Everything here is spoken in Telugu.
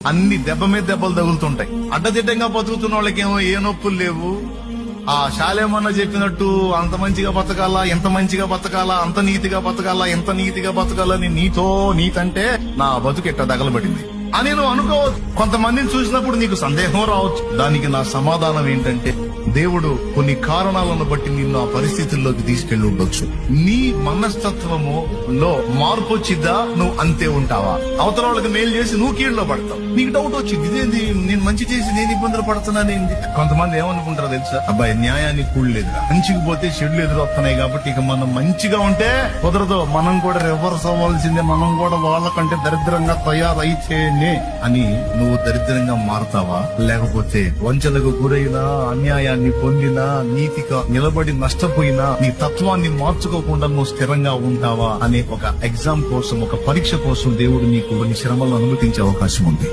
అన్ని దెబ్బ మీద దెబ్బలు తగులుతుంటాయి. అడ్డదిడ్డంగా బతుకుతున్న వాళ్ళకేమో ఏ నొప్పులు లేవు. ఆ శాలేమన్నా చెప్పినట్టు అంత మంచిగా బతకాలా, ఎంత మంచిగా బతకాలా, అంత నీతిగా బతకాలా, ఎంత నీతిగా బతకాలని నీతంటే నా బతుకు ఎట్ట తగలబడింది అని నువ్వు అనుకోవచ్చు. కొంతమందిని చూసినప్పుడు నీకు సందేహం రావచ్చు. దానికి నా సమాధానం ఏంటంటే, దేవుడు కొన్ని కారణాలను బట్టి నిన్ను ఆ పరిస్థితుల్లోకి తీసుకెళ్లి ఉండొచ్చు. నీ మనస్తత్వము లో మార్పు వచ్చిద్దా, నువ్వు అంతే ఉంటావా? అవతల వాళ్ళకి మేలు చేసి నువ్వు కీళ్ళలో పడతావు. నీకు డౌట్ వచ్చింది, ఇదేంది నేను మంచి చేసి నేను ఇబ్బందులు పడుతున్నానేంది. కొంతమంది ఏమనుకుంటారో తెలుసా, అబ్బాయి న్యాయానికి కూడలేదురా, మంచికి పోతే చెడులు ఎదురొస్తున్నాయి కాబట్టి ఇక మనం మంచిగా ఉంటే కుదరదు, మనం కూడా రివర్స్ అవ్వాల్సిందే, మనం కూడా వాళ్ళకంటే దరిద్రంగా తయారైతేనే అని నువ్వు దరిద్రంగా మారతావా? లేకపోతే వంచనకు గురైనా, అన్యాయాన్ని పొందినా, నీతిగా నిలబడి నష్టపోయినా నీ తత్వాన్ని మార్చుకోకుండా నువ్వు స్థిరంగా ఉంటావా అనే ఒక ఎగ్జామ్ కోసం, ఒక పరీక్ష కోసం దేవుడు నీకు కొన్ని శ్రమలను అనుమతించే అవకాశం ఉంది.